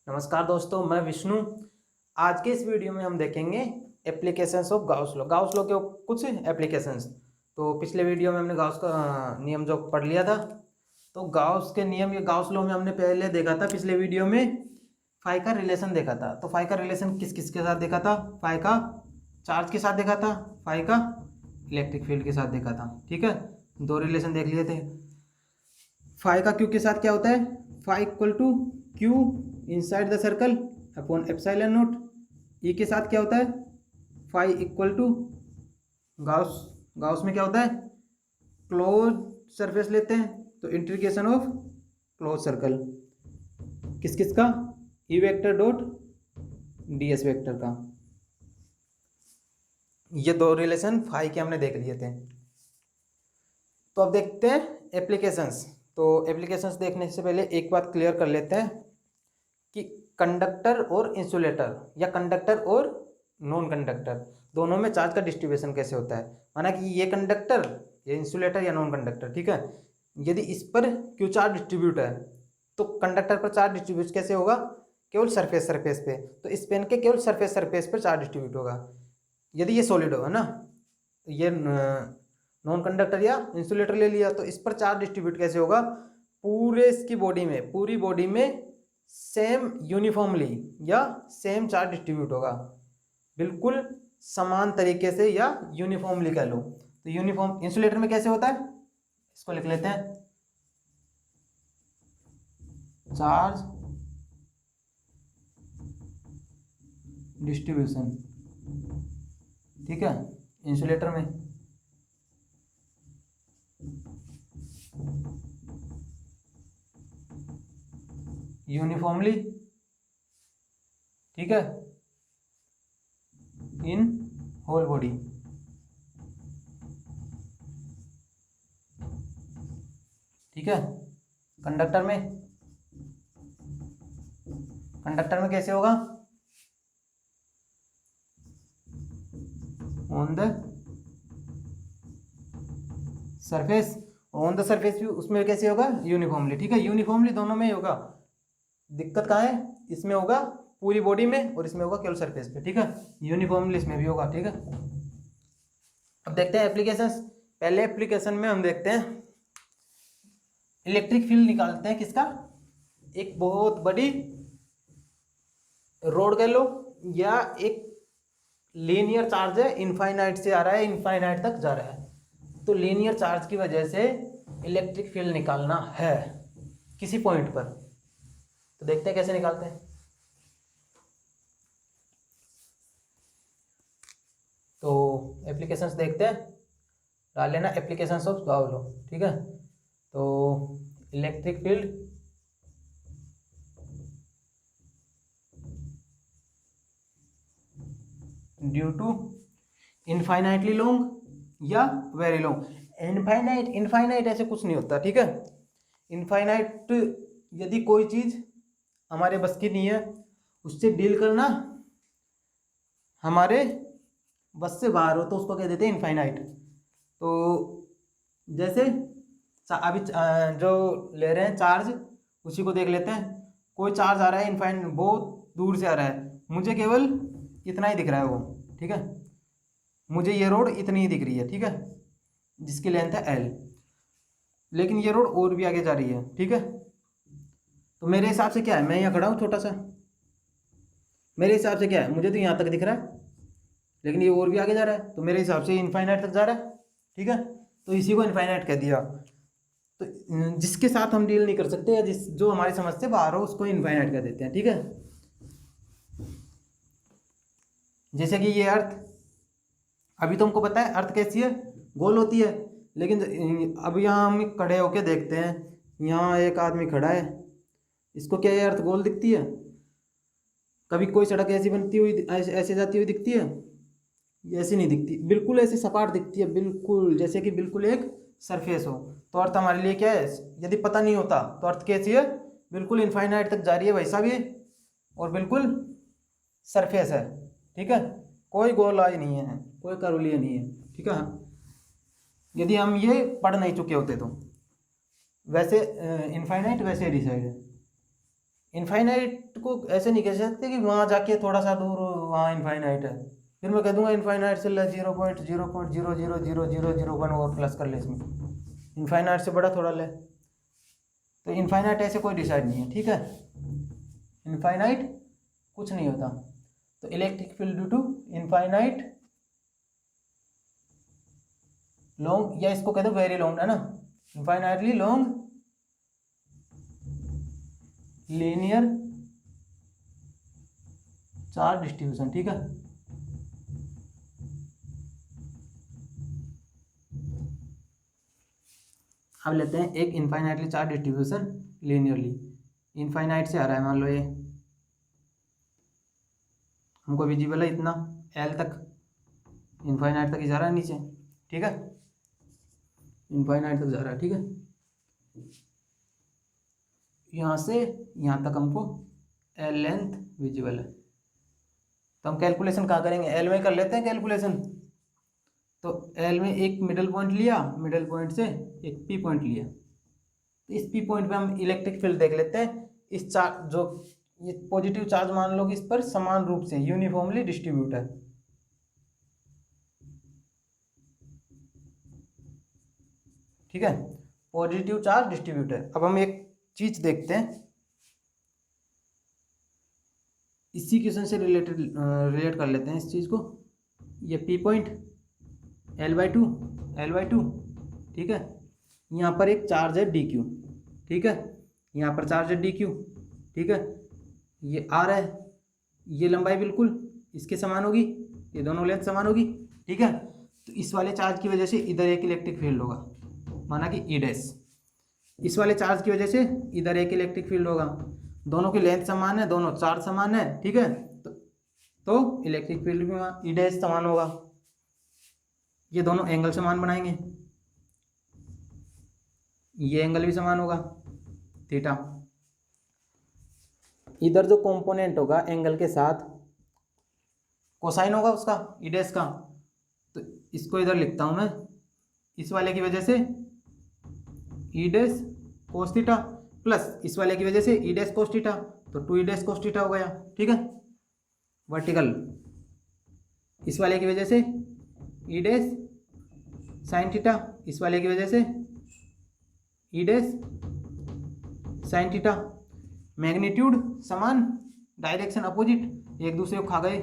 नमस्कार दोस्तों, मैं विष्णु। आज के इस वीडियो में हम देखेंगे applications of Gauss law. Gauss law के कुछ एप्लीकेशंस। तो पिछले वीडियो में हमने गाउस का नियम जो पढ़ लिया था। तो गाउस के नियम या गाउस लॉ में हमने पहले देखा था पिछले वीडियो में फाई का रिलेशन देखा था। तो फाई का रिलेशन किस किस के साथ देखा था? फाई का चार्ज के साथ देखा था, फाई का इलेक्ट्रिक फील्ड के साथ देखा था। ठीक है, दो रिलेशन देख लिए थे। फाई का क्यू के साथ क्या होता है? Phi equal to Q inside the circle upon epsilon naught. E के साथ क्या होता है? Phi equal to Gauss. Gauss में क्या होता है? क्लोज सरफेस लेते हैं तो इंटीग्रेशन ऑफ क्लोज सर्कल किस किस का? ई vector dot D S vector का। ये दो रिलेशन फाई के हमने देख लिए थे। तो अब देखते हैं एप्लीकेशंस। तो एप्लीकेशंस देखने से पहले एक बात क्लियर कर लेते हैं कि कंडक्टर और इंसुलेटर या कंडक्टर और नॉन कंडक्टर दोनों में चार्ज का डिस्ट्रीब्यूशन कैसे होता है। माना कि ये कंडक्टर, ये इंसुलेटर या नॉन कंडक्टर, ठीक है। यदि इस पर क्यू चार्ज डिस्ट्रीब्यूट है तो कंडक्टर पर चार्ज डिस्ट्रीब्यूट कैसे होगा? केवल सरफेस पे। तो इस पेन के केवल सरफेस पर चार्ज डिस्ट्रीब्यूट होगा। यदि ये सॉलिड होगा ना, ये नॉन कंडक्टर या इंसुलेटर ले लिया, तो इस पर चार्ज डिस्ट्रीब्यूट कैसे होगा? पूरे इसकी बॉडी में, पूरी बॉडी में सेम यूनिफॉर्मली या सेम चार्ज डिस्ट्रीब्यूट होगा, बिल्कुल समान तरीके से या यूनिफॉर्मली कह लो। तो यूनिफॉर्म इंसुलेटर में कैसे होता है? इसको लिख लेते हैं, चार्ज डिस्ट्रीब्यूशन। ठीक है, इंसुलेटर में यूनिफॉर्मली, ठीक है, इन होल बॉडी। ठीक है, कंडक्टर में कैसे होगा? On the surface. On the surface भी उसमें कैसे होगा? यूनिफॉर्मली। ठीक है, यूनिफॉर्मली दोनों में ही होगा। दिक्कत कहाँ है? इसमें होगा पूरी बॉडी में और इसमें होगा केवल सरफेस पे। ठीक है, यूनिफॉर्मली इसमें भी होगा। ठीक है, अब देखते हैं एप्लीकेशंस। पहले एप्लीकेशन में हम देखते हैं इलेक्ट्रिक फील्ड निकालते हैं किसका? एक बहुत बड़ी रोड कह लो या एक लीनियर चार्ज है, इनफाइनाइट से आ रहा है, इनफाइनाइट तक जा रहा है। तो लीनियर चार्ज की वजह से इलेक्ट्रिक फील्ड निकालना है किसी पॉइंट पर। तो देखते हैं कैसे निकालते हैं। तो एप्लीकेशंस देखते हैं, डाल लेना एप्लीकेशंस ऑफ गाउस लॉ। ठीक है, तो electric field due to infinitely long या वेरी लॉन्ग। इनफाइनाइट ऐसे कुछ नहीं होता। ठीक है, इनफाइनाइट यदि कोई चीज़ हमारे बस की नहीं है, उससे डील करना हमारे बस से बाहर हो, तो उसको कह देते हैं इनफाइनाइट। तो जैसे अभी जो ले रहे हैं चार्ज, उसी को देख लेते हैं। कोई चार्ज आ रहा है इनफाइनाइट, बहुत दूर से आ रहा है, मुझे केवल इतना ही दिख रहा है वो। ठीक है, मुझे ये रोड इतनी ही दिख रही है, ठीक है, जिसकी लेंथ है एल। लेकिन ये रोड और भी आगे जा रही है। ठीक है, तो मेरे हिसाब से क्या है, मैं यहाँ खड़ा हूँ छोटा सा, मेरे हिसाब से क्या है, मुझे तो यहाँ तक दिख रहा है, लेकिन ये और भी आगे जा रहा है, तो मेरे हिसाब से इनफाइनाइट तक जा रहा है। ठीक है, तो इसी को इनफाइनाइट कह दिया। तो जिसके साथ हम डील नहीं कर सकते या जो हमारी समझ से बाहर हो, उसको इनफाइनाइट कह देते हैं। ठीक है, जैसे कि ये अर्थ, अभी तुमको पता है अर्थ कैसी है? गोल होती है। लेकिन अब यहाँ हम खड़े होके देखते हैं, यहाँ एक आदमी खड़ा है, इसको क्या ये अर्थ गोल दिखती है? कभी कोई सड़क ऐसी बनती हुई, ऐसे जाती हुई दिखती है? ऐसी नहीं दिखती, बिल्कुल ऐसी सपाट दिखती है, बिल्कुल जैसे कि बिल्कुल एक सरफेस हो। तो अर्थ हमारे लिए क्या है? यदि पता नहीं होता तो अर्थ कैसी है? बिल्कुल इनफाइनाइट तक जा रही है, वैसा भी, और बिल्कुल सरफेस है। ठीक है, कोई गोलाई नहीं है, कोई करुलिया नहीं है। ठीक है, यदि हम ये पढ़ नहीं चुके होते तो। वैसे इनफाइनाइट, वैसे डिसाइड है। इनफाइनाइट को ऐसे नहीं कह सकते कि वहाँ जाके थोड़ा सा दूर वहाँ इनफाइनाइट है, फिर मैं कह दूंगा इनफाइनाइट से 0.0000001 और प्लस कर ले इसमें, इनफाइनाइट से बड़ा थोड़ा ले। तो इनफाइनाइट ऐसे कोई डिसाइड नहीं है, ठीक है, इनफाइनाइट कुछ नहीं होता। तो electric field due to infinite long, या इसको कह दो वेरी लॉन्ग, है ना, infinitely long linear charge distribution, ठीक है। अब लेते हैं एक infinitely charge distribution linearly, infinite से आ रहा है, मान लो ये हमको विजिबल है इतना एल तक, इनफाइनाइट तक ही जा रहा है नीचे, ठीक है, इनफाइनाइट तक जा रहा है, ठीक है। यहाँ से यहाँ तक हमको एल लेंथ विजिबल है। तो हम कैलकुलेशन कहाँ करेंगे, एल में कर लेते हैं कैलकुलेशन। तो एल में एक मिडल पॉइंट लिया, मिडल पॉइंट से एक पी पॉइंट लिया, तो इस पी पॉइंट पे हम इलेक्ट्रिक फील्ड देख लेते हैं। इस चार्ज जो ये पॉजिटिव चार्ज मान लो कि इस पर समान रूप से यूनिफॉर्मली डिस्ट्रीब्यूट है, ठीक है, पॉजिटिव चार्ज डिस्ट्रीब्यूट है। अब हम एक चीज देखते हैं, इसी क्वेश्चन से रिलेट कर लेते हैं इस चीज को। ये पी पॉइंट L/2, ठीक है, यहाँ पर एक चार्ज है DQ, ठीक है, यहाँ पर चार्ज है DQ, ठीक है, ये R है, ये लंबाई बिल्कुल इसके समान होगी, ये दोनों लेंथ समान होगी, ठीक है। तो इस वाले चार्ज की वजह से इधर एक इलेक्ट्रिक फील्ड होगा, माना कि E डैश, इस वाले चार्ज की वजह से इधर एक इलेक्ट्रिक फील्ड होगा, दोनों की लेंथ समान है, दोनों चार्ज समान है, ठीक है। तो इलेक्ट्रिक फील्ड भी वहाँ E डैश समान होगा, ये दोनों एंगल समान बनाएंगे, ये एंगल भी समान होगा थीटा। इधर जो कंपोनेंट होगा एंगल के साथ कोसाइन होगा उसका ई डैश का, तो इसको इधर लिखता हूं मैं, इस वाले की वजह से ई डैश कोस थीटा प्लस इस वाले की वजह से ई डैश कोस थीटा, तो 2 ई डैश कोस थीटा हो गया, ठीक है। वर्टिकल इस वाले की वजह से ई डैश साइन थीटा, इस वाले की वजह से ई डैश साइन थीटा, मैग्नीट्यूड समान, डायरेक्शन अपोजिट, एक दूसरे को खा गए।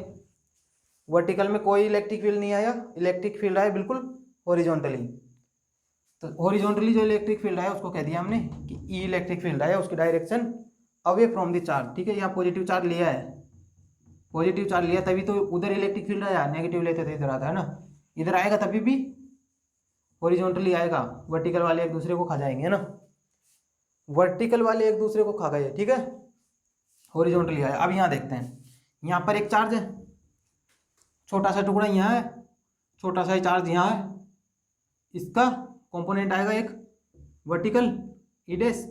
वर्टिकल में कोई इलेक्ट्रिक फील्ड नहीं आया, इलेक्ट्रिक फील्ड आया बिल्कुल हॉरिजॉन्टली, तो हॉरिजॉन्टली जो इलेक्ट्रिक फील्ड आया उसको कह दिया हमने कि ई इलेक्ट्रिक फील्ड आया, उसकी direction away from the charge, ठीक है। यहाँ पॉजिटिव चार्ज लिया है, पॉजिटिव चार्ज लिया तभी तो उधर इलेक्ट्रिक फील्ड आया, नेगेटिव लेते थे इधर आता है ना, इधर आएगा तभी भी हॉरिजॉन्टली आएगा, वर्टिकल वाले एक दूसरे को खा जाएंगे ना, वर्टिकल वाले एक दूसरे को खा गए, ठीक है, हॉरिजॉन्टली आया। अब यहाँ देखते हैं, यहाँ पर एक चार्ज है, छोटा सा टुकड़ा यहाँ है, छोटा सा ही चार्ज यहाँ है, इसका कंपोनेंट आएगा एक वर्टिकल ई डैश,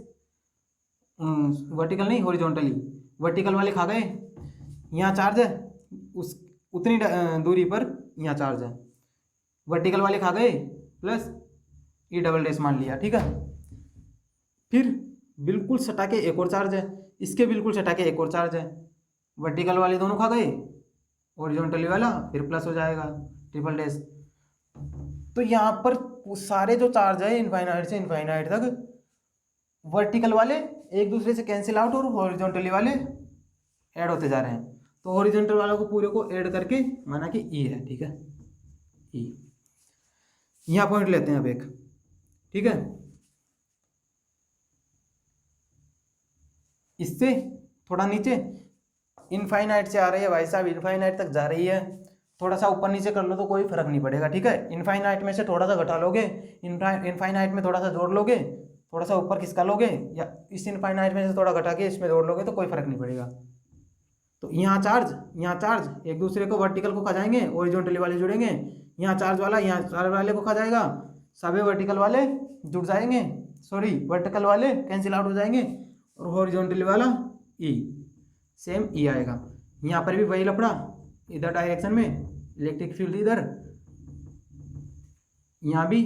वर्टिकल नहीं हॉरिजॉन्टली, वर्टिकल वाले खा गए, यहाँ चार्ज है उस उतनी दूरी पर यहाँ चार्ज है, वर्टिकल वाले खा गए प्लस ई डबल डैश मान लिया, ठीक है। फिर बिल्कुल सटा के एक और चार्ज है, इसके बिल्कुल सटा के एक और चार्ज है, वर्टिकल वाले दोनों खा गए, हॉरिजॉन्टली वाला फिर प्लस हो जाएगा ट्रिपल डैश। तो यहाँ पर सारे जो चार्ज है इनफाइनाइट से इनफाइनाइट तक, वर्टिकल वाले एक दूसरे से कैंसिल आउट और हॉरिजॉन्टली वाले ऐड होते जा रहे हैं, तो हॉरिजॉन्टल वालों को पूरे को ऐड करके माना कि ई है, ठीक है, ई। यहाँ पॉइंट लेते हैं अब एक, ठीक है, इससे थोड़ा नीचे इनफाइनाइट से आ रही है भाई साहब, इनफाइनाइट तक जा रही है, थोड़ा सा ऊपर नीचे कर लो तो कोई फर्क नहीं पड़ेगा, ठीक है। इनफाइनाइट में से थोड़ा सा घटा लोगे, इनफाइनाइट में थोड़ा सा जोड़ लोगे, थोड़ा सा ऊपर खिसका लोगे, या इस इनफाइनाइट में से थोड़ा घटा के इसमें जोड़ लोगे तो कोई फर्क नहीं पड़ेगा। तो यहाँ चार्ज एक दूसरे को वर्टिकल को खा जाएंगे, हॉरिजॉन्टली वाले जुड़ेंगे, यहाँ चार्ज वाला यहाँ चार्ज वाले को खा जाएगा, सभी वर्टिकल वाले जुड़ जाएंगे, सॉरी वर्टिकल वाले कैंसिल आउट हो जाएंगे, और हॉरिजॉन्टली वाला ई सेम ई आएगा। यहाँ पर भी वही लफड़ा, इधर डायरेक्शन में इलेक्ट्रिक फील्ड इधर, यहाँ भी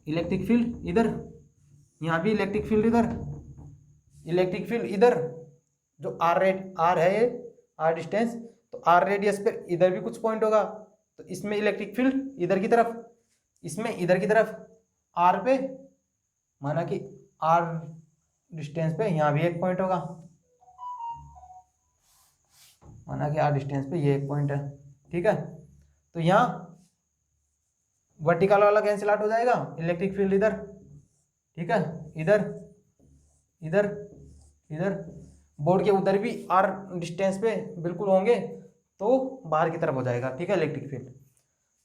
इलेक्ट्रिक फील्ड इधर, यहाँ भी इलेक्ट्रिक फील्ड इधर, इलेक्ट्रिक फील्ड इधर जो आर है, आर डिस्टेंस, तो आर रेडियस पे इधर भी कुछ पॉइंट होगा, तो इसमें इलेक्ट्रिक फील्ड इधर की तरफ, इसमें इधर की तरफ, आर पे माना कि आर डिस्टेंस पे यहाँ भी एक पॉइंट होगा, माना कि आर डिस्टेंस पे ये एक पॉइंट है, ठीक है। तो यहाँ वर्टिकल वाला कैंसिल आउट हो जाएगा, इलेक्ट्रिक फील्ड इधर, ठीक है, इधर इधर इधर, बोर्ड के उधर भी आर डिस्टेंस पे बिल्कुल होंगे, तो बाहर की तरफ हो जाएगा, ठीक है, इलेक्ट्रिक फील्ड।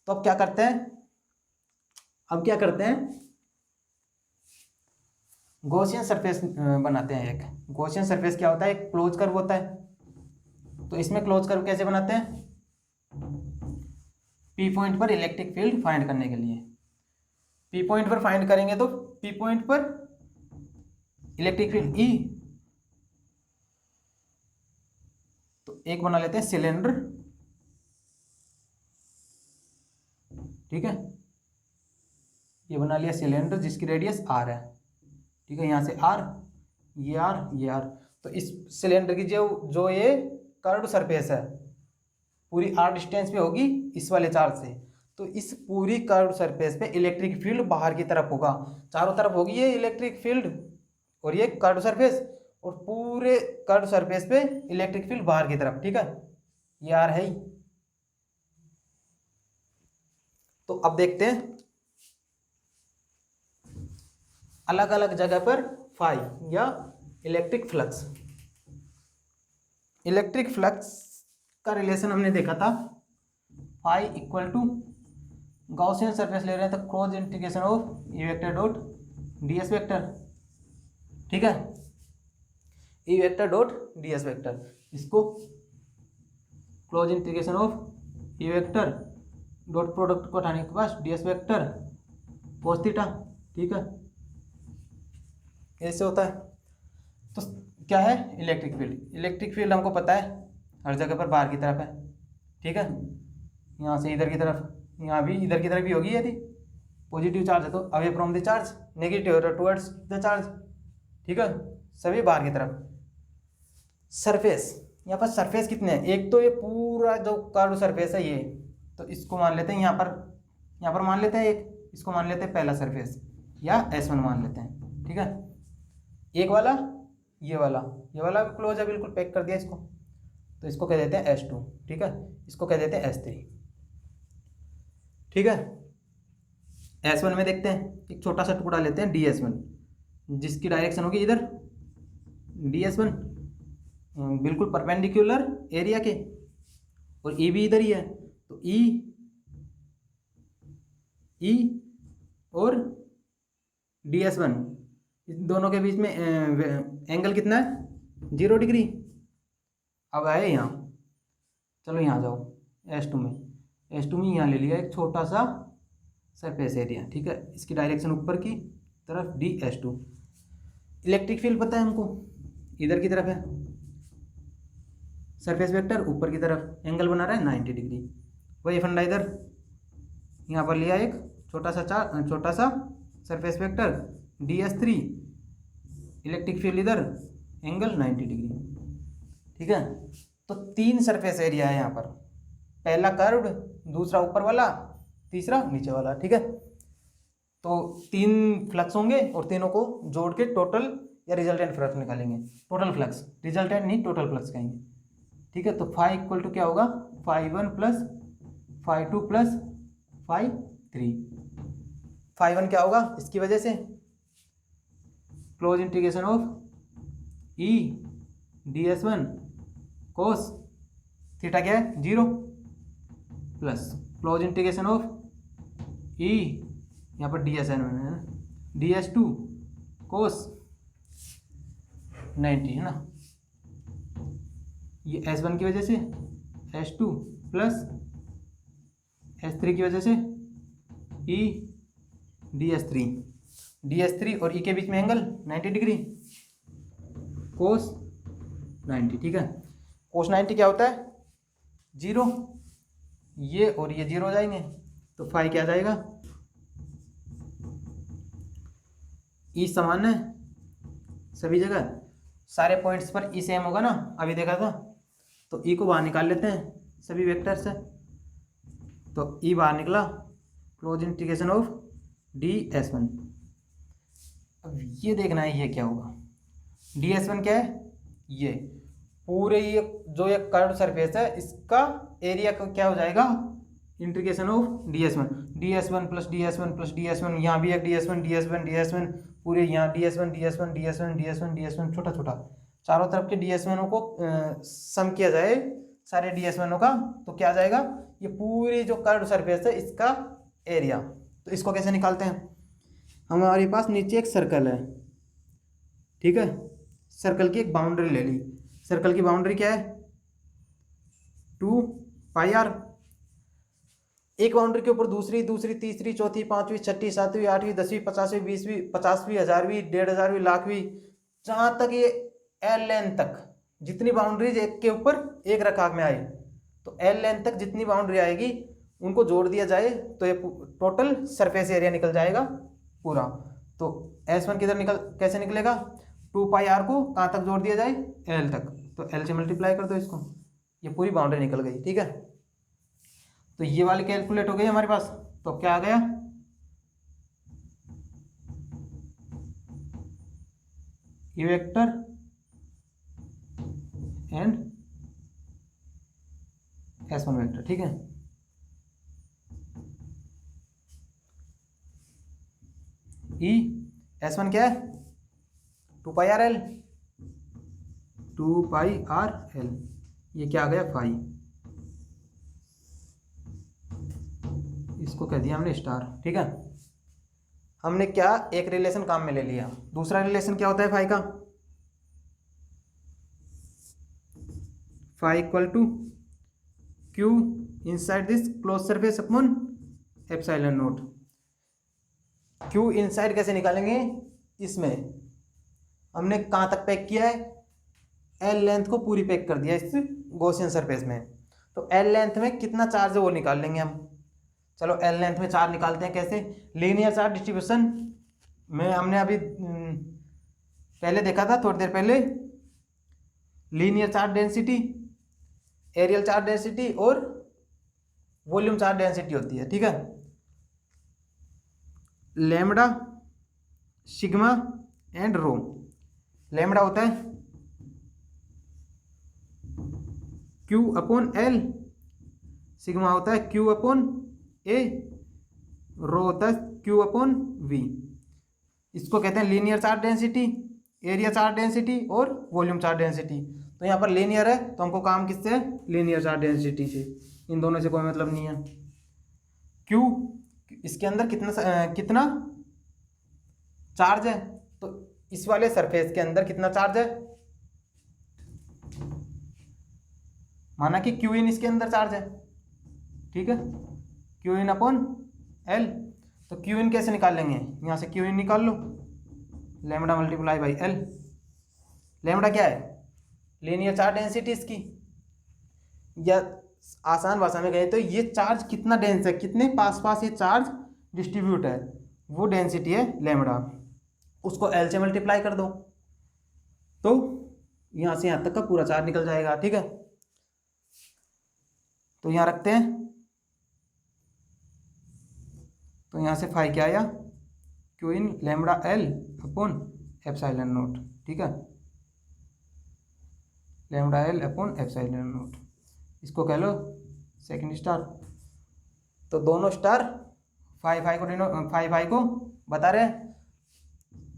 तो अब क्या करते हैं, गॉसियन सरफेस बनाते हैं। एक गॉसियन सरफेस क्या होता है, एक क्लोज कर्व होता है। तो इसमें क्लोज कर्व कैसे बनाते हैं, पी पॉइंट पर इलेक्ट्रिक फील्ड फाइंड करने के लिए, पी पॉइंट पर फाइंड करेंगे तो पी पॉइंट पर इलेक्ट्रिक फील्ड ई, तो एक बना लेते हैं सिलेंडर, ठीक है, ये बना लिया सिलेंडर जिसकी रेडियस आर है, ठीक है, यहाँ से आर, ये आर, ये आर। तो इस सिलेंडर की जो ये कर्व्ड सरफेस है पूरी आर डिस्टेंस पे होगी इस वाले चार्ज से, तो इस पूरी कर्व्ड सरफेस पे इलेक्ट्रिक फील्ड बाहर की तरफ होगा, चारों तरफ होगी ये इलेक्ट्रिक फील्ड, और ये कर्व्ड सरफेस, और पूरे कर्व्ड सरफेस पे इलेक्ट्रिक फील्ड बाहर की तरफ, ठीक है, ये आर है ही। तो अब देखते हैं अलग अलग जगह पर फाई या इलेक्ट्रिक फ्लक्स। इलेक्ट्रिक फ्लक्स का रिलेशन हमने देखा था, phi equal to gaussian surface ले रहे हैं तो cross integration of E vector dot D S vector, ठीक है, E vector dot D S vector, इसको close integration of E vector dot product को हटाने के बाद D S vector cos theta, ठीक है, ऐसे होता है। तो क्या है इलेक्ट्रिक फील्ड, इलेक्ट्रिक फील्ड हमको पता है हर जगह पर बाहर की तरफ है, ठीक है, यहाँ से इधर की तरफ, यहाँ भी इधर की तरफ भी होगी, यदि पॉजिटिव चार्ज है तो away from the charge, negative है टुवर्ड्स द चार्ज, ठीक है, सभी बाहर की तरफ। सरफेस, यहाँ पर सरफेस कितने हैं, एक तो ये पूरा जो कर्व सरफेस है ये, तो इसको मान लेते हैं यहाँ पर मान लेते हैं एक, इसको मान लेते हैं पहला सरफेस या S1 मान लेते हैं, ठीक है, एक वाला ये वाला भी क्लोज है, बिल्कुल पैक कर दिया इसको, तो इसको कह देते हैं S2, ठीक है, इसको कह देते हैं S3, ठीक है। S1 में देखते हैं, एक छोटा सा टुकड़ा लेते हैं DS1 जिसकी डायरेक्शन होगी इधर, DS1 बिल्कुल परपेंडिकुलर एरिया के, और E भी इधर ही है, तो E और DS1 इन दोनों के बीच में एंगल कितना है, 0 डिग्री। अब आए यहाँ, चलो यहाँ जाओ S2 में यहाँ ले लिया एक छोटा सा सरफेस एरिया, ठीक है, इसकी डायरेक्शन ऊपर की तरफ DS2, इलेक्ट्रिक फील्ड पता है हमको इधर की तरफ है, सरफेस वेक्टर ऊपर की तरफ, एंगल बना रहा है 90 डिग्री, वही फंडा इधर, यहाँ पर लिया एक छोटा सा surface vector DS3, electric field इधर, एंगल 90 डिग्री, ठीक है। तो 3 सरफेस एरिया है यहाँ पर, पहला कर्व्ड, दूसरा ऊपर वाला, तीसरा नीचे वाला, ठीक है। तो 3 फ्लक्स होंगे और तीनों को जोड़ के टोटल या रिजल्टेंट फ्लक्स निकालेंगे, टोटल फ्लक्स, रिजल्टेंट नहीं टोटल फ्लक्स कहेंगे, ठीक है। तो फाई इक्वल टू क्या होगा, φ1 प्लस φ2 प्लस φ3, φ1 क्या होगा, इसकी वजह से close integration of E DS1 cos theta क्या है 0 plus close integration of E यहाँ पर DS1 है ना, DS2 कोस 90 है ना, ये S1 की वजह से S2 प्लस S3 की वजह से E DS3 और E के बीच में एंगल 90 डिग्री, कोस 90, ठीक है। कोस 90 क्या होता है 0, ये और ये 0 हो जाएंगे, तो फाई क्या आ जाएगा, E समान है सभी जगह, सारे पॉइंट्स पर ई सेम होगा ना, अभी देखा था। तो ई को बाहर निकाल लेते हैं सभी वेक्टर से। तो ई बाहर निकला, क्लोज इंटीग्रेशन ऑफ ds1। अब ये देखना है ये क्या होगा। ds1 क्या है, ये पूरे ये जो एक कर्व सरफेस है इसका एरिया का क्या हो जाएगा, integration of ds1 plus ds1 यहाँ भी एक ds1 पूरे यहाँ ds1 छोटा छोटा चारों तरफ के ds1 को सम किया जाए सारे ds1 का, तो क्या आ जाएगा, ये पूरी जो कर्व सरफेस है इसका एरिया। तो इसको कैसे निकालते हैं, हमारे पास नीचे एक सर्कल है, ठीक है, सर्कल की एक बाउंड्री ले ली। सर्कल की बाउंड्री क्या है, 2πr। एक बाउंड्री के ऊपर दूसरी तीसरी चौथी पांचवी छठी सातवीं आठवीं 10वीं 50वीं 20वीं 50वीं 1000वीं 1500वीं लाखवीं, जहां तक ये एल लेंथ तक जितनी बाउंड्रीज एक के ऊपर एक रकाब में आए, तो एल लेंथ तक जितनी बाउंड्री आएगी उनको जोड़ दिया जाए तो ये टोटल सरफेस एरिया निकल जाएगा पूरा। तो S1 किधर कैसे निकलेगा, 2πr को कहाँ तक जोड़ दिया जाए, L तक, तो L से मल्टीप्लाई कर दो इसको, ये पूरी बाउंड्री निकल गई, ठीक है। तो ये वाली कैलकुलेट हो गई हमारे पास। तो क्या आ गया, ये वेक्टर एंड S1 वेक्टर, ठीक है। ई S1 क्या है, 2πrl, ये क्या आ गया, फाई, इसको कह दिया हमने स्टार, ठीक है। हमने क्या एक रिलेशन काम में ले लिया। दूसरा रिलेशन क्या होता है फाई का, phi equal to Q inside this close surface upon epsilon naught. Q inside कैसे निकालेंगे, इसमें हमने कहाँ तक पैक किया है, एल लेंथ को पूरी पैक कर दिया इस गॉसियन सरफेस में। तो एल लेंथ में कितना चार्ज है वो निकाल लेंगे हम। चलो एल लेंथ में चार्ज निकालते हैं कैसे, लीनियर चार्ज डिस्ट्रीब्यूशन में हमने अभी पहले देखा था थोड़ी देर पहले, linear charge density, areal charge density और वॉल्यूम चार्ज डेंसिटी होती है, ठीक है। Lambda sigma and rho. Lambda होता है Q अपॉन L, सिग्मा होता है Q अपॉन A, रो होता है Q अपॉन V। इसको कहते हैं linear charge density, area charge density और वॉल्यूम चार्ज डेंसिटी। तो यहाँ पर लीनियर है तो हमको काम किससे है, लीनियर चार्ज डेंसिटी से, इन दोनों से कोई मतलब नहीं है। Q इसके अंदर कितना चार्ज है, तो इस वाले सरफेस के अंदर कितना चार्ज है, माना कि क्यू इन इसके अंदर चार्ज है, ठीक है, क्यू इन अपॉन एल। तो क्यू इन कैसे निकाल लेंगे, यहाँ से क्यू इन निकाल लो, lambda multiply by L. Lambda क्या है, लीनियर चार्ज डेंसिटी इसकी, या आसान भाषा में कहें तो ये चार्ज कितना डेंस है, कितने पास पास ये चार्ज डिस्ट्रीब्यूट है, वो डेंसिटी है लैम्बडा। उसको एल से मल्टीप्लाई कर दो तो यहाँ से यहाँ तक का पूरा चार्ज निकल जाएगा, ठीक है। तो यहाँ रखते हैं, तो यहाँ से फाई क्या आया, Q in lambda L upon epsilon naught, ठीक है, lambda L upon epsilon naught, इसको कह लो सेकंड स्टार। तो दोनों स्टार फाई को बता रहे हैं,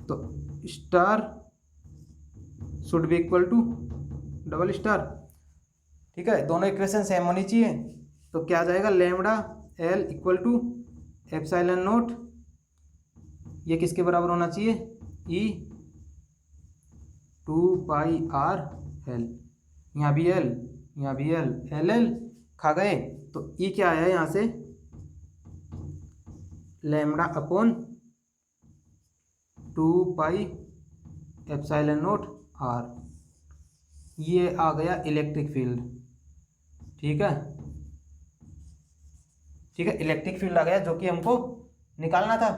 तो star should be equal to double star, ठीक है, दोनों इक्वेशन सेम होनी चाहिए। तो क्या आ जाएगा, lambda L equal to epsilon naught, ये किसके बराबर होना चाहिए, ई 2πr एल, यहाँ भी एल यहाँ भी एल, एल एल खा गए, तो ई क्या आया यहाँ से, lambda upon 2π epsilon naught R, ये आ गया इलेक्ट्रिक फील्ड, ठीक है, ठीक है, इलेक्ट्रिक फील्ड आ गया जो कि हमको निकालना था।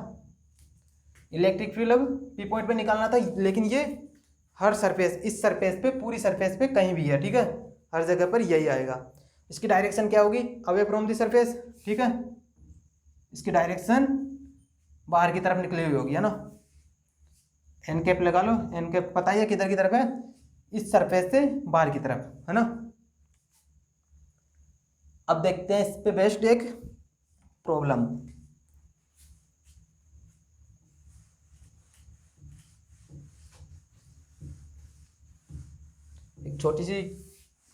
इलेक्ट्रिक फील्ड अब पी पॉइंट पे निकालना था, लेकिन ये हर सरफेस, इस सरफेस पे, पूरी सरफेस पे कहीं भी है, ठीक है, हर जगह पर यही आएगा। इसकी डायरेक्शन क्या होगी, अवे फ्रॉम द सरफेस, ठीक है, इसकी डायरेक्शन बाहर की तरफ निकली हुई होगी, है ना। एन कैप लगा लो, एन कैप पता ही है किधर की तरफ है, इस सरफेस से बाहर की तरफ, है ना। अब देखते हैं इस पे बेस्ड एक प्रॉब्लम। एक छोटी सी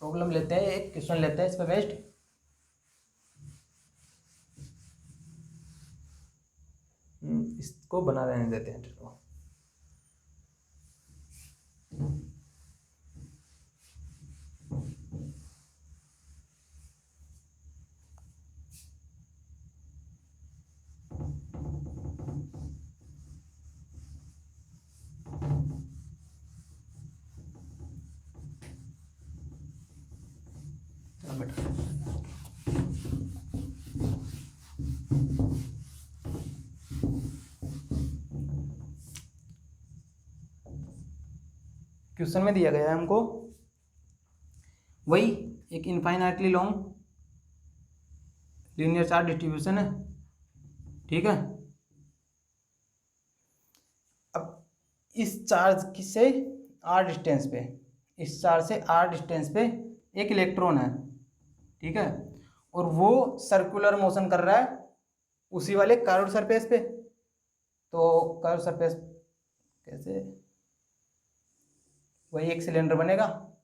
प्रॉब्लम लेते हैं, एक क्वेश्चन लेते हैं इस पे बेस्ड। इसको बना रहने देते हैं, चलो। बेटा क्वेश्चन में दिया गया है हमको वही एक infinitely long linear charge distribution है, ठीक है। अब इस चार्ज से आर डिस्टेंस पे, इस चार्ज से आर डिस्टेंस पे एक इलेक्ट्रॉन है, ठीक है, और वो सर्कुलर मोशन कर रहा है उसी वाले कर्व्ड सरफेस पे। तो कर्व्ड सरफेस कैसे, वही एक सिलेंडर बनेगा,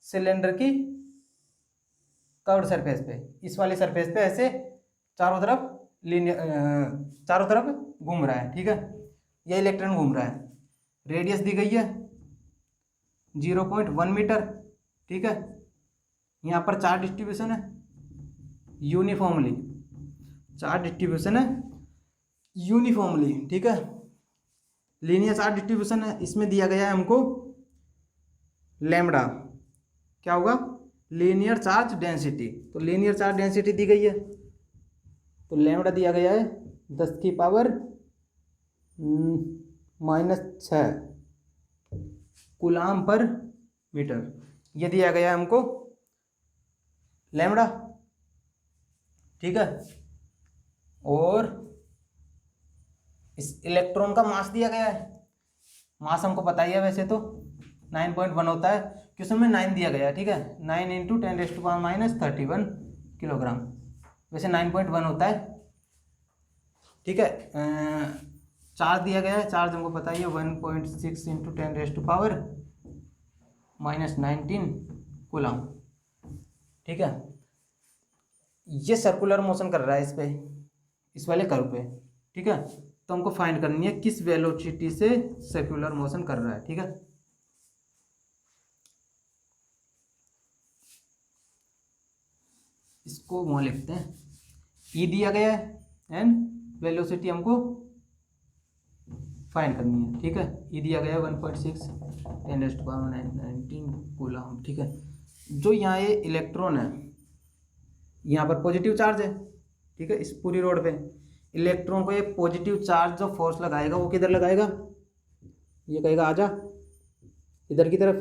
सिलेंडर की कर्व्ड सरफेस पे, इस वाले सरफेस पे ऐसे चारों तरफ लीनियर, चारों तरफ घूम रहा है, ठीक है, ये इलेक्ट्रॉन घूम रहा है। रेडियस दी गई है 0.1 मीटर, ठीक है। यहाँ पर चार्ज डिस्ट्रीब्यूशन है यूनिफॉर्मली, चार्ज डिस्ट्रीब्यूशन है यूनिफॉर्मली, ठीक है। लीनियर चार्ज डिस्ट्रीब्यूशन है, इसमें दिया गया है हमको लैम्बडा, क्या होगा, लीनियर चार्ज डेंसिटी। तो लीनियर चार्ज डेंसिटी दी गई है, तो लैम्बडा दिया गया है 10 की पावर -6 कूलाम पर मीटर, ये दिया गया है हमको लैम्बडा, ठीक है। और इस इलेक्ट्रॉन का मास दिया गया है, मास हमको पता ही है वैसे तो 9.1 होता है, क्वेश्चन में 9 दिया गया है, ठीक है, 9 × 10⁻³ किलोग्राम, वैसे 9.1 होता है, ठीक है। चार्ज दिया गया है, चार्ज हमको पता ही है 1.6 × 10⁻⁻19 कूलम, ठीक है। ये सर्कुलर मोशन कर रहा है इस पे, इस वाले कर्व पे, ठीक है। तो हमको फाइंड करनी है किस वेलोसिटी से सर्कुलर मोशन कर रहा है, ठीक है। इसको वहाँ लिखते हैं, ई दिया गया है एंड वेलोसिटी हमको फाइंड करनी है, ठीक है। ई दिया गया है 1.6 10⁻⁹ कूलम, ठीक है। जो यहाँ ये इलेक्ट्रॉन है, यहाँ पर पॉजिटिव चार्ज है, ठीक है, इस पूरी रोड पे इलेक्ट्रॉन को ये पॉजिटिव चार्ज जो फोर्स लगाएगा वो किधर लगाएगा, ये कहेगा आजा इधर की तरफ,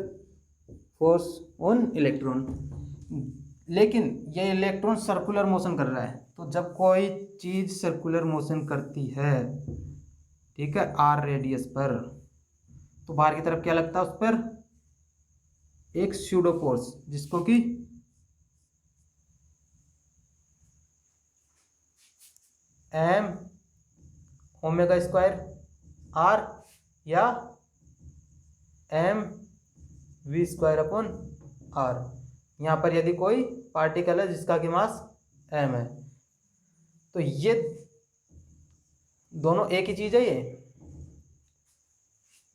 फोर्स ऑन इलेक्ट्रॉन। लेकिन ये इलेक्ट्रॉन सर्कुलर मोशन कर रहा है, तो जब कोई चीज़ सर्कुलर मोशन करती है, ठीक है, आर रेडियस पर, तो बाहर की तरफ क्या लगता है उस पर, एक स्यूडो फोर्स, जिसको कि m⍵² r या mv²/r। यहाँ पर यदि कोई पार्टिकल है जिसका कि मास m है, तो ये दोनों एक ही चीज़ है,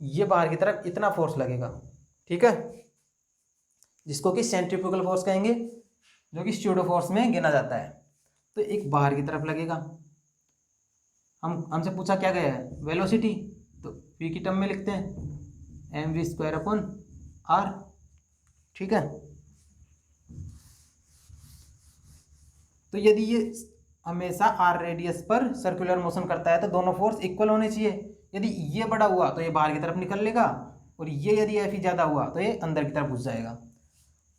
ये बाहर की तरफ इतना फोर्स लगेगा, ठीक है, जिसको कि सेंट्रीफ्यूगल फोर्स कहेंगे, जो कि स्यूडो फोर्स में गिना जाता है। तो एक बाहर की तरफ लगेगा, हमसे पूछा क्या गया है, वेलोसिटी, तो v की टर्म में लिखते हैं mv²/r, ठीक है। तो यदि ये हमेशा r रेडियस पर सर्कुलर मोशन करता है तो दोनों फोर्स इक्वल होने चाहिए। यदि ये बड़ा हुआ तो ये बाहर की तरफ निकल लेगा, और ये यदि एफ ई ज़्यादा हुआ तो ये अंदर की तरफ घुस जाएगा।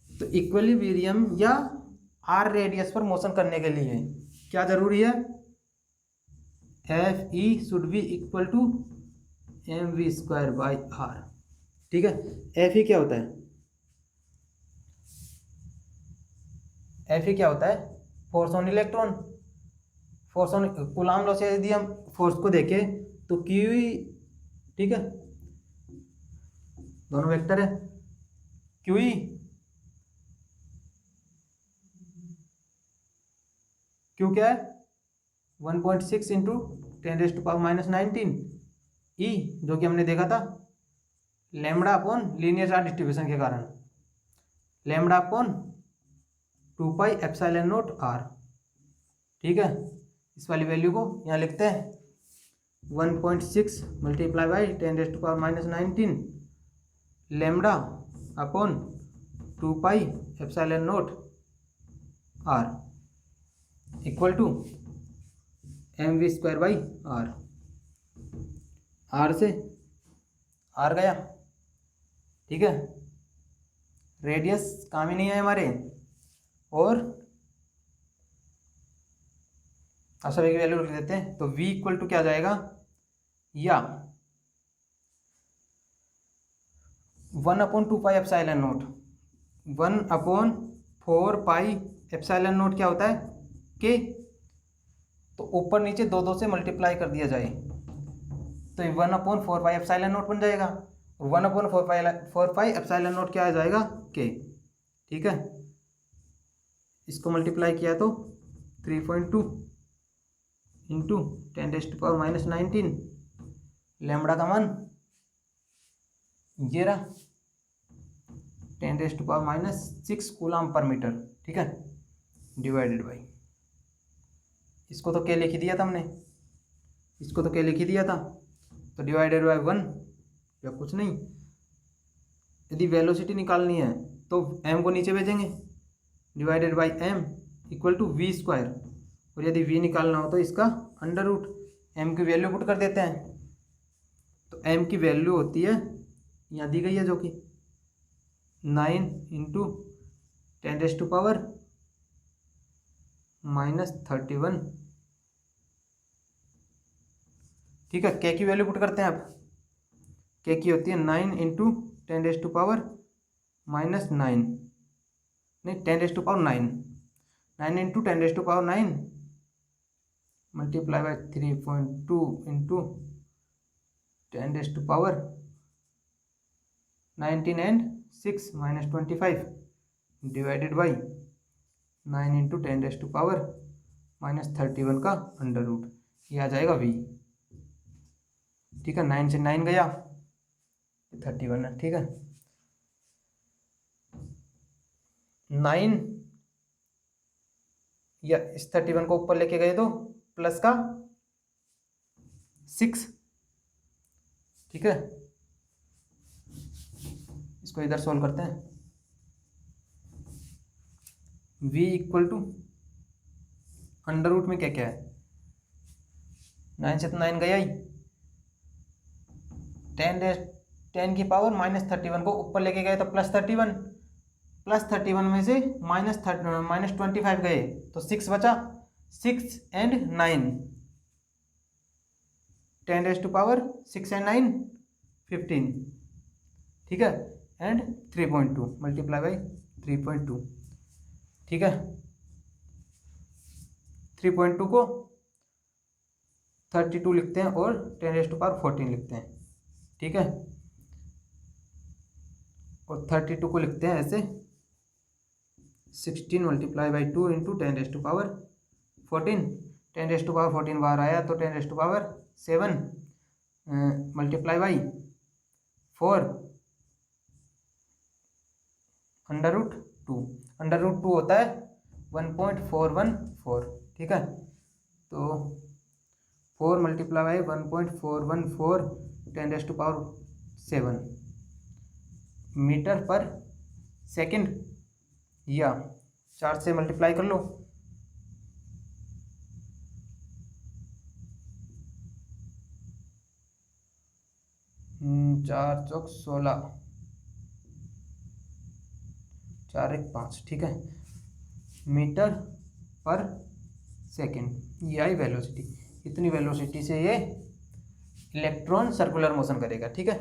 तो इक्विलिब्रियम या आर रेडियस पर मोशन करने के लिए क्या जरूरी है, F E should be equal to M V square by R. ठीक है, एफ ई क्या होता है, एफ ई क्या होता है, force on electron, force on coulomb law से यदि हम फोर्स को देखें तो क्यू ई, ठीक है, दोनों वेक्टर है, क्यू ई, क्यू क्या है 1.6 इंटू 10⁻⁻⁹ ई, जो कि हमने देखा था lambda upon linear charge distribution के कारण, lambda upon 2 pi epsilon naught R. ठीक है, इस वाली वैल्यू को यहाँ लिखते हैं 1.6 multiply by 10⁻⁻⁹ lambda upon 2 pi epsilon naught R equal to M V square by R. R से आर गया, ठीक है, रेडियस काम ही नहीं है हमारे, और अब सभी की वैल्यू लिख देते हैं। तो v इक्वल टू क्या जाएगा, या 1/2 पाई epsilon not, 1/4 pi epsilon not क्या होता है के, तो ऊपर नीचे दो से मल्टीप्लाई कर दिया जाए तो 1/4 पाई एप्सिलॉन नॉट बन जाएगा, और 1/4 पाई एप्सिलॉन नॉट क्या आ जाएगा के। ठीक है, इसको मल्टीप्लाई किया तो 3.2 इंटू 10⁻⁻⁹ लैम्बडा का मान ये रहा 10⁻⁻6 कूलम पर मीटर। ठीक है, डिवाइडेड बाई, इसको तो के लिख ही दिया था हमने, इसको तो के लिख ही दिया था, तो डिवाइडेड बाई 1 या कुछ नहीं। यदि वेलोसिटी निकालनी है तो m को नीचे भेजेंगे, divided by m equal to V square, और यदि v निकालना हो तो इसका अंडर रूट, m की वैल्यू पुट कर देते हैं। तो m की वैल्यू होती है, यहाँ दी गई है, जो कि 9 इंटू 10⁻⁻31। ठीक है, के की वैल्यू पुट करते हैं आप, के की होती है 9 इंटू 10⁻⁹ नहीं 10⁹ 9 into 10⁻⁹ multiply by 3.2 into 10⁻19 and 6 -25 divided by 9 into 10⁻⁻31 का अंडर रूट, ये आ जाएगा v। ठीक है, 9 से 9 गया 31 है। ठीक है, 9 या इस 31 को ऊपर लेके गए तो प्लस का 6। ठीक है, इसको इधर सोल्व करते हैं, v equal to under root में क्या क्या है, 9 से तो 9 गया ही, 10 की पावर -31 को ऊपर लेके गए तो +31, +31 में से -25 गए तो 6 बचा, 6 एंड 9 10⁻6 एंड 9 15। ठीक है, एंड 3.2 मल्टीप्लाई बाई 3.2। ठीक है, 3.2 को 32 लिखते हैं और 10⁻14 लिखते हैं। ठीक है, और 32 को लिखते हैं ऐसे 16 मल्टीप्लाई बाई 2 इंटू 10⁻14, 10⁻14 बाहर आया तो 10⁻7 multiply by 4 under root 2, under root 2 होता है 1.414। ठीक है, तो 4 मल्टीप्लाई बाई 1.414 10⁻7 मीटर पर सेकंड, या 4 से मल्टीप्लाई कर लो, 4 चौक 16, 4 1 5, ठीक है, मीटर पर सेकेंड, ये आई वेलोसिटी। इतनी वेलोसिटी से ये इलेक्ट्रॉन सर्कुलर मोशन करेगा, ठीक है।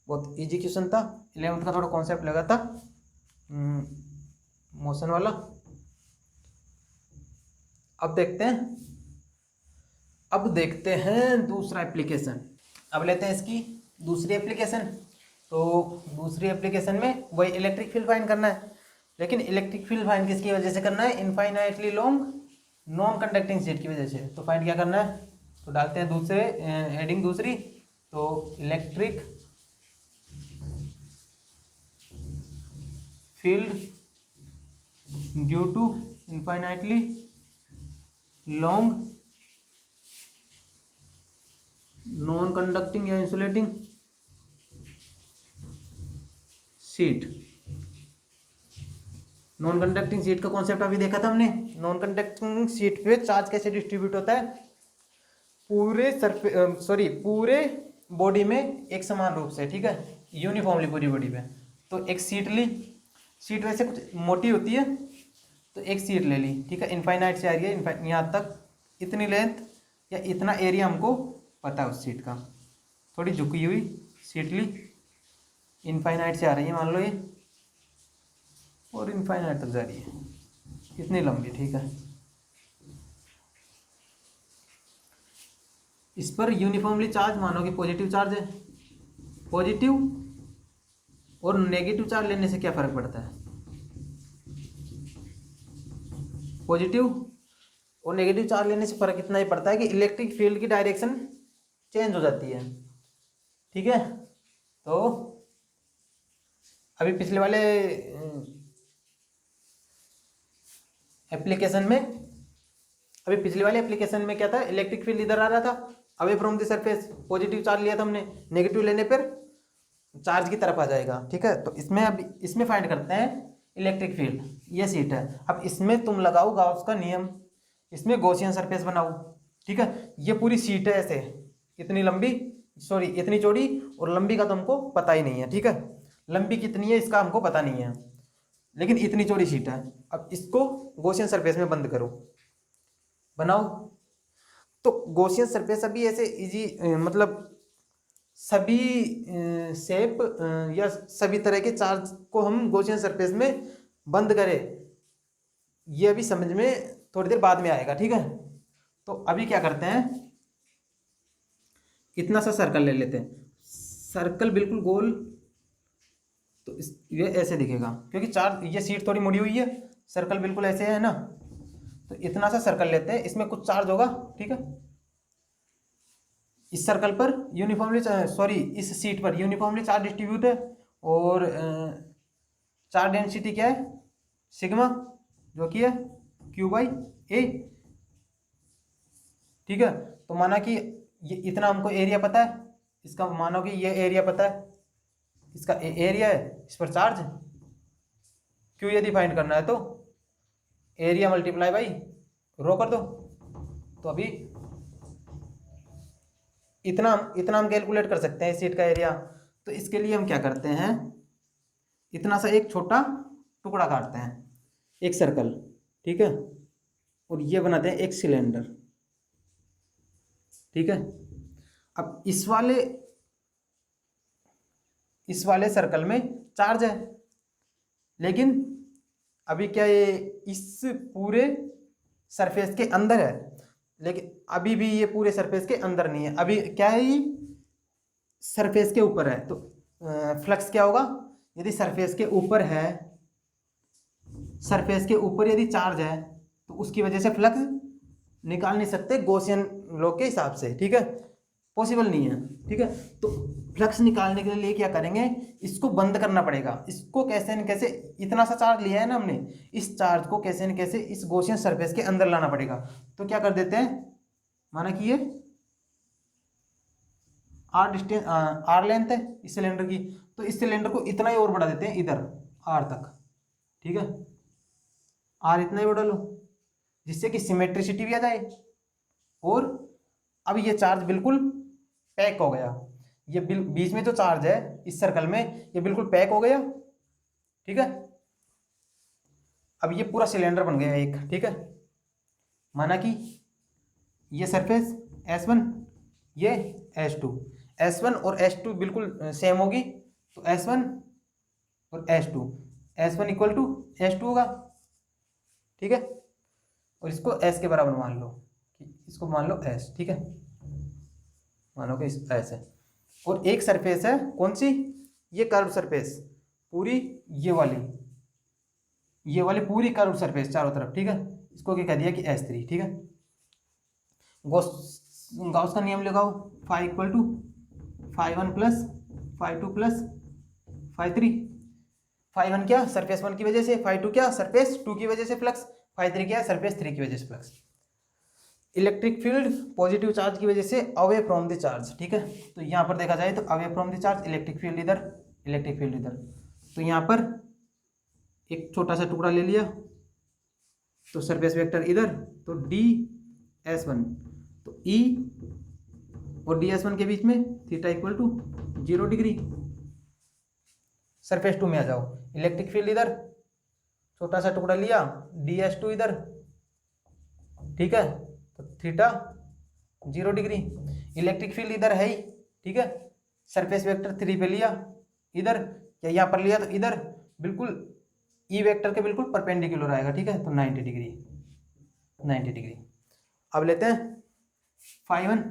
बहुत इजी क्वेश्चन था, 11th का थोड़ा कॉन्सेप्ट लगा था मोशन वाला। अब देखते हैं दूसरा एप्लीकेशन। अब लेते हैं इसकी दूसरी एप्लीकेशन। तो दूसरी एप्लीकेशन में वही इलेक्ट्रिक फील्ड फाइंड करना है, लेकिन इलेक्ट्रिक फील्ड फाइंड किसकी वजह से करना है? Infinitely long non conducting sheet की वजह से। तो फाइंड क्या करना है? तो डालते हैं दूसरे हेडिंग दूसरी, तो electric field due to infinitely long non conducting या insulating sheet. Non conducting sheet का कॉन्सेप्ट अभी देखा था हमने। नॉन कंडक्टिंग शीट पे चार्ज कैसे डिस्ट्रीब्यूट होता है? पूरे बॉडी में एक समान रूप से, ठीक है, यूनिफॉर्मली पूरी बॉडी पे। तो एक शीट ली, शीट वैसे कुछ मोटी होती है, तो एक शीट ले ली, ठीक है, इनफाइनाइट से आ रही है यहाँ तक, इतनी लेंथ या इतना एरिया हमको पता है उस शीट का। थोड़ी झुकी हुई शीट ली, इनफाइनाइट से आ रही है मान लो ये, और इनफाइनाइट तक जा रही है, इतनी लंबी, ठीक है। इस पर यूनिफॉर्मली चार्ज मानो कि पॉजिटिव चार्ज है। पॉजिटिव और नेगेटिव चार्ज लेने से क्या फर्क पड़ता है? पॉजिटिव और नेगेटिव चार्ज लेने से फर्क इतना ही पड़ता है कि इलेक्ट्रिक फील्ड की डायरेक्शन चेंज हो जाती है, ठीक है। तो अभी पिछले वाले एप्लीकेशन में क्या था? इलेक्ट्रिक फील्ड इधर आ रहा था, away from the surface, positive charge लिया था हमने, नेगेटिव लेने पर चार्ज की तरफ आ जाएगा, ठीक है। तो इसमें फाइंड करते हैं इलेक्ट्रिक फील्ड। ये सीट है, अब इसमें तुम लगाओ गाउस का नियम, इसमें गॉसियन सरफेस बनाओ, ठीक है। ये पूरी सीट है ऐसे, इतनी चौड़ी और लंबी का तुमको पता ही नहीं है, ठीक है। लंबी कितनी है इसका हमको पता नहीं है, लेकिन इतनी चौड़ी सीट है। अब इसको गॉसियन सरफेस में बंद करो, बनाओ। तो गॉसियन सरफेस अभी ऐसे इजी, मतलब सभी शेप या सभी तरह के चार्ज को हम गॉसियन सरफेस में बंद करें, ये अभी समझ में थोड़ी देर बाद में आएगा, ठीक है। तो अभी क्या करते हैं, इतना सा सर्कल ले लेते हैं, सर्कल बिल्कुल गोल, तो ये ऐसे दिखेगा क्योंकि चार्ज, ये सीट थोड़ी मुड़ी हुई है, सर्कल बिल्कुल ऐसे है ना। तो इतना सा सर्कल लेते हैं, इसमें कुछ चार्ज होगा, ठीक है। इस सर्कल पर इस सीट पर यूनिफॉर्मली चार्ज डिस्ट्रीब्यूट है, और चार्ज डेंसिटी क्या है? सिग्मा, जो कि है Q/A, ठीक है। तो माना कि ये इतना हमको एरिया पता है, इसका मानो कि ये एरिया पता है, इसका एरिया है, इस पर चार्ज Q यदि फाइंड करना है तो एरिया मल्टीप्लाई बाई रो कर दो। तो अभी इतना हम कैलकुलेट कर सकते हैं इस सीट का एरिया। तो इसके लिए हम क्या करते हैं, इतना सा एक छोटा टुकड़ा काटते हैं, एक सर्कल, ठीक है, और ये बनाते हैं एक सिलेंडर, ठीक है। अब इस वाले सर्कल में चार्ज है, लेकिन अभी क्या ये इस पूरे सरफेस के अंदर है, लेकिन अभी भी ये पूरे सरफेस के अंदर नहीं है, अभी क्या है, ये सरफेस के ऊपर है। तो फ्लक्स क्या होगा? यदि सरफेस के ऊपर यदि चार्ज है, तो उसकी वजह से फ्लक्स निकाल नहीं सकते गॉसियन लॉ के हिसाब से, ठीक है, पॉसिबल नहीं है, ठीक है। तो फ्लक्स निकालने के लिए क्या करेंगे, इसको बंद करना पड़ेगा। इसको कैसे न कैसे, इतना सा चार्ज लिया है ना हमने, इस चार्ज को कैसे न कैसे इस गॉसियन सरफेस के अंदर लाना पड़ेगा। तो क्या कर देते हैं, माना कि ये आर लेंथ है इस सिलेंडर की, तो इस सिलेंडर को इतना ही और बढ़ा देते हैं इधर आर तक, ठीक है, आर इतना ही बढ़ा लो, जिससे कि सिमेट्रिसिटी भी आ जाए, और अब ये चार्ज बिल्कुल पैक हो गया। ये बीच में जो चार्ज है इस सर्कल में ये बिल्कुल पैक हो गया, ठीक है। अब ये पूरा सिलेंडर बन गया एक, ठीक है। माना कि ये सरफेस S1, ये S2, S1 और S2 बिल्कुल सेम होगी, तो S1 और S2, S1 equal to S2 होगा, ठीक है। और इसको S के बराबर मान लो, कि इसको मान लो S, ठीक है। मानो कि S है, और एक सरफेस है कौन सी, ये कर्व सरफेस पूरी, ये वाली पूरी कर्व सरफेस चारों तरफ, ठीक है। इसको क्या कह दिया कि S3, ठीक है। गॉस का नियम लगाओ, phi equal to φ1 plus φ2 plus φ3। φ1 क्या सरफेस 1 की वजह से, φ2 क्या सरफेस 2 की वजह से फ्लक्स, φ3 क्या सरफेस 3 की वजह से flux. Electric field positive charge की वजह से अवे फ्रॉम द चार्ज, ठीक है। तो यहाँ पर देखा जाए तो away from the charge, electric field इधर, इलेक्ट्रिक फील्ड इधर। तो यहाँ पर एक छोटा सा टुकड़ा ले लिया, तो सरफेस वेक्टर इधर, तो ds1, तो E और ds1 के बीच में theta equal to 0 degree. Surface 2 में आ जाओ, इलेक्ट्रिक फील्ड इधर, छोटा सा टुकड़ा लिया, ds2 इधर, ठीक है, तो थीटा 0 डिग्री। इलेक्ट्रिक फील्ड इधर है ही, ठीक है। सरफेस वेक्टर 3 पे लिया इधर, या यहाँ पर लिया तो इधर, बिल्कुल ई वेक्टर के बिल्कुल परपेंडिकुलर आएगा, ठीक है। तो 90 डिग्री, 90 डिग्री। अब लेते हैं φ1,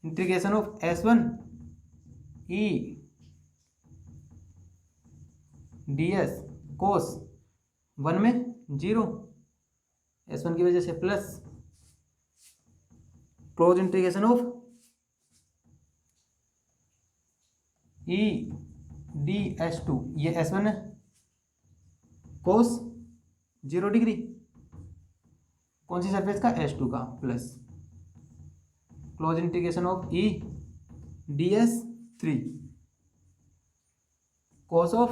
integration of S1 E ds cos 1 में 0, S1 की वजह से plus, close integration of E ds2, ये S1 है, कोस 0 डिग्री, कौन सी सरफेस का, S2 का, plus close integration of E ds3 cos of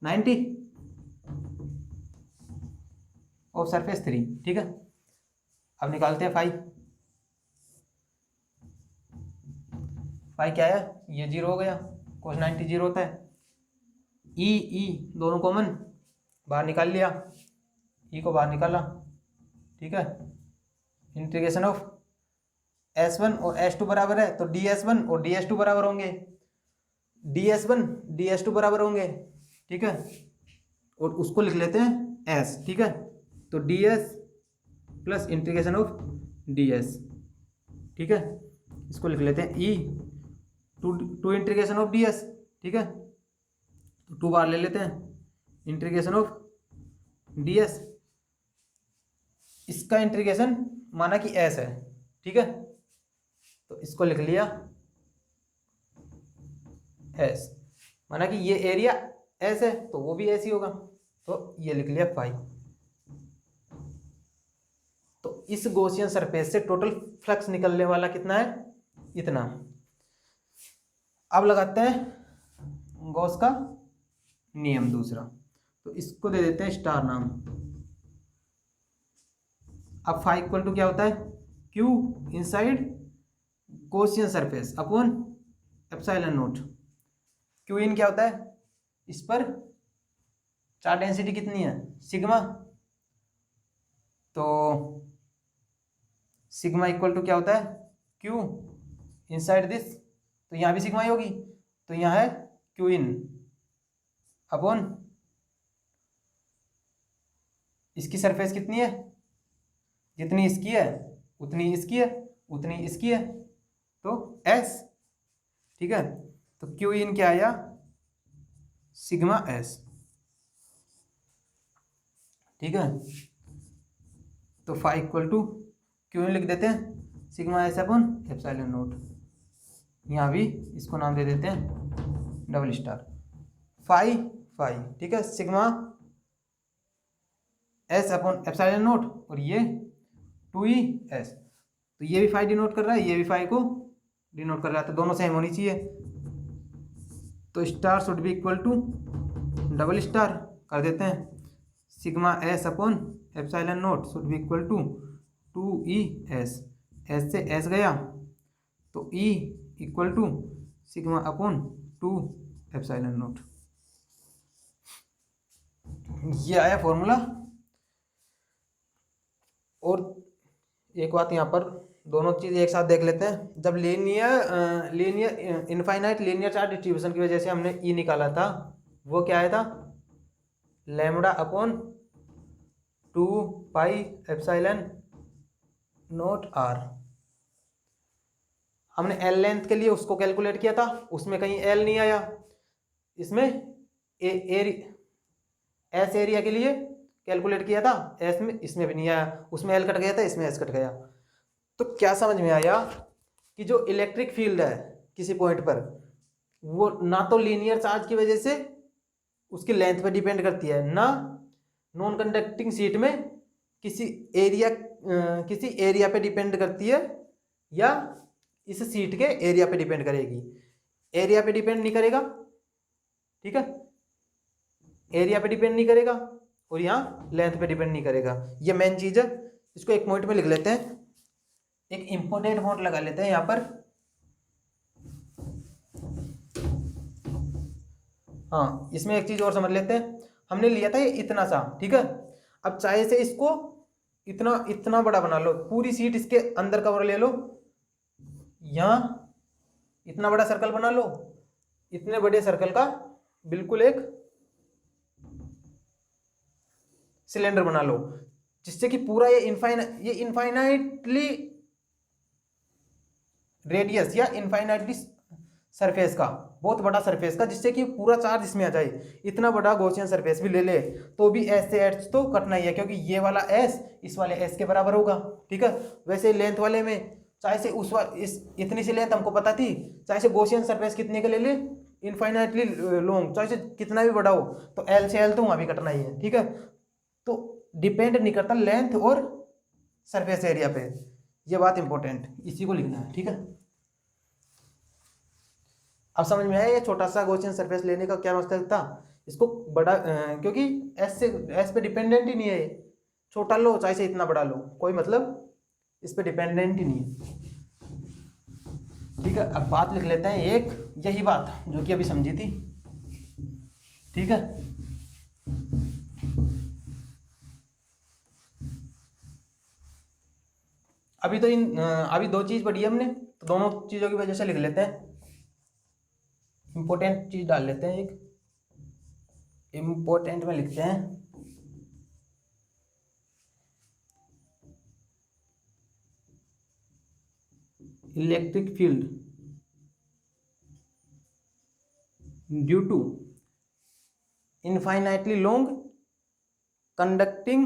90 of surface 3, ठीक है। अब निकालते हैं फाई क्या है, ये 0 हो गया, cos 90 0 होता है। ई दोनों कॉमन बाहर निकाल लिया, ई को बाहर निकाला, ठीक है। इंटीग्रेशन ऑफ S1 और S2 बराबर है, तो ds1 और ds2 बराबर होंगे, ds1 ds2 बराबर होंगे, ठीक है। और उसको लिख लेते हैं S, ठीक है। तो ds plus integration of ds, ठीक है। इसको लिख लेते हैं E two integration of ds, ठीक है। तो 2 बार ले लेते हैं, इंटीग्रेशन ऑफ ds, इसका इंटीग्रेशन माना कि S है, ठीक है। तो इसको लिख लिया S, माना कि ये एरिया S है तो वो भी ऐसी होगा, तो ये लिख लिया फाई। तो इस गॉसियन सरफेस से टोटल फ्लक्स निकलने वाला कितना है, इतना। अब लगाते हैं गॉस का नियम दूसरा, तो इसको दे देते हैं स्टार नाम। अब फाई इक्वल टू क्या होता है, Q inside Gaussian surface upon epsilon not. Q इन क्या होता है, इस पर चार्ज डेंसिटी कितनी है, सिग्मा, तो सिग्मा इक्वल टू क्या होता है, Q इनसाइड दिस, तो यहाँ भी सिग्मा ही होगी, तो यहाँ है Q इन अपॉन इसकी सरफेस कितनी है, जितनी इसकी है उतनी इसकी है, उतनी इसकी है, तो S, ठीक है। तो Q इन क्या आया, सिग्मा S, ठीक है। तो फाई इक्वल टू Q इन लिख देते हैं, sigma S upon epsilon not, यहाँ भी इसको नाम दे देते हैं डबल स्टार फाई, ठीक है। Sigma S upon epsilon not, और ये 2E S, तो ये भी फाई डिनोट कर रहा है, ये भी फाई को डिनोट कर रहा है, तो दोनों सेम होनी चाहिए। तो star should be equal to double star कर देते हैं, sigma S upon epsilon naught should be equal to 2E S, S से S गया तो E equal to sigma upon 2 epsilon naught. ये आया फॉर्मूला। और एक बात यहाँ पर दोनों चीज एक साथ देख लेते हैं। जब linear infinite linear charge distribution की वजह से हमने ई निकाला था, वो क्या आया था, lambda upon 2 pi epsilon naught R. हमने एल लेंथ के लिए उसको कैलकुलेट किया था, उसमें कहीं एल नहीं आया। इसमें एस एरिया के लिए कैलकुलेट किया था, एस में, इसमें भी नहीं आया। उसमें एल कट गया था, इसमें एस कट गया। तो क्या समझ में आया कि जो इलेक्ट्रिक फील्ड है किसी पॉइंट पर, वो ना तो लीनियर चार्ज की वजह से उसकी लेंथ पे डिपेंड करती है, ना नॉन कंडक्टिंग शीट में किसी एरिया पे डिपेंड करती है, या इस शीट के एरिया पे डिपेंड करेगी। एरिया पे डिपेंड नहीं करेगा, ठीक है, एरिया पे डिपेंड नहीं करेगा, और यहाँ लेंथ पे डिपेंड नहीं करेगा। ये मेन चीज है। इसको एक पॉइंट में लिख लेते हैं, एक इंपॉर्टेंट पॉइंट लगा लेते हैं यहाँ पर। हाँ, इसमें एक चीज और समझ लेते हैं। हमने लिया था ये इतना सा, ठीक है। अब चाहे से इसको इतना इतना बड़ा बना लो, पूरी सीट इसके अंदर कवर ले लो, यहां इतना बड़ा सर्कल बना लो, इतने बड़े सर्कल का बिल्कुल एक सिलेंडर बना लो, जिससे कि पूरा ये इनफाइनाइटली रेडियस या इनफाइनाइटली सरफेस का, बहुत बड़ा सरफेस का, जिससे कि पूरा चार्ज इसमें आ जाए। इतना बड़ा गॉसियन सरफेस भी ले ले तो भी एस से एच तो कटना ही है, क्योंकि ये वाला एस इस वाले एस के बराबर होगा, ठीक है। वैसे लेंथ वाले में चाहे से इतनी सी लेंथ हमको पता थी, चाहे से गॉसियन सरफेस कितने का ले ले, इनफाइनाइटली लॉन्ग, चाहे से कितना भी बड़ा हो, तो एल से एल तो वहां भी कटना ही है, ठीक है। तो डिपेंड नहीं करता लेंथ और सरफेस एरिया पे, ये बात इंपॉर्टेंट, इसी को लिखना है, ठीक है। अब समझ में आया ये छोटा सा गॉसियन सरफेस लेने का क्या मकसद था। इसको बड़ा क्योंकि एस पे डिपेंडेंट ही नहीं है, छोटा लो चाहे से इतना बड़ा लो, कोई मतलब इस पे डिपेंडेंट ही नहीं है, ठीक है। अब बात लिख लेते हैं एक, यही बात जो कि अभी समझी थी, ठीक है। अभी दो चीज पढ़ी है हमने, तो दोनों चीजों की वजह से लिख लेते हैं। इंपॉर्टेंट चीज डाल लेते हैं, एक इंपॉर्टेंट में लिखते हैं electric field due to infinitely long conducting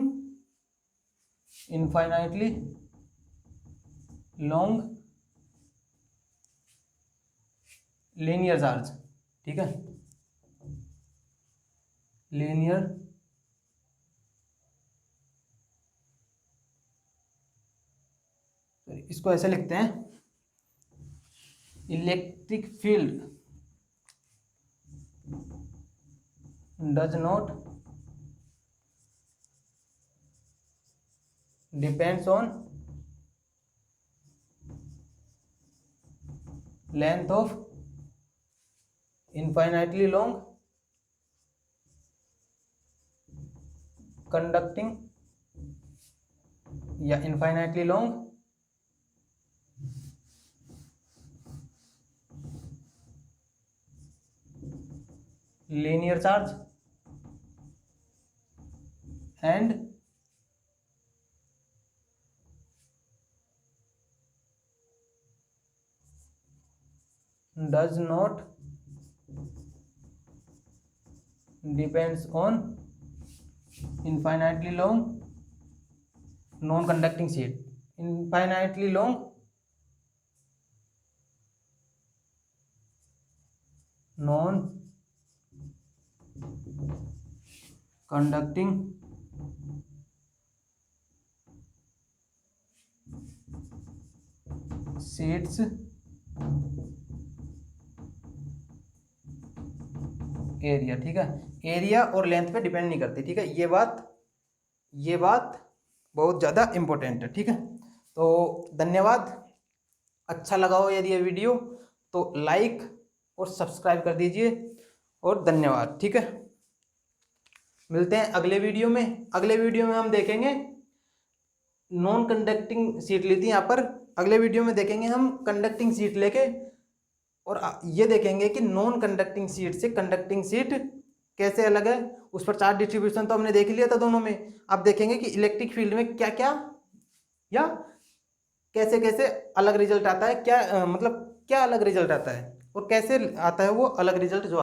infinitely long linear charge, ठीक है, लीनियर इसको ऐसे लिखते हैं, electric field does not depends on length of infinitely long conducting या infinitely long linear charge and does not depends on infinitely long non-conducting sheet, infinitely long non-conducting sheets area, ठीक है। Area और length पे depend नहीं करती, ठीक है। ये बात बहुत ज़्यादा इंपॉर्टेंट है, ठीक है। तो धन्यवाद। अच्छा लगा हो यदि ये वीडियो तो लाइक और सब्सक्राइब कर दीजिए और धन्यवाद। ठीक है, मिलते हैं अगले वीडियो में। अगले वीडियो में हम देखेंगे नॉन कंडक्टिंग सीट ली थी यहाँ पर, अगले वीडियो में देखेंगे हम कंडक्टिंग सीट लेके, और ये देखेंगे कि नॉन कंडक्टिंग सीट से कंडक्टिंग सीट कैसे अलग है। उस पर चार्ज डिस्ट्रीब्यूशन तो हमने देख लिया था दोनों में। अब देखेंगे कि इलेक्ट्रिक फील्ड में क्या क्या या कैसे कैसे अलग रिजल्ट आता है, क्या मतलब क्या अलग रिजल्ट आता है और कैसे आता है वो अलग रिजल्ट जो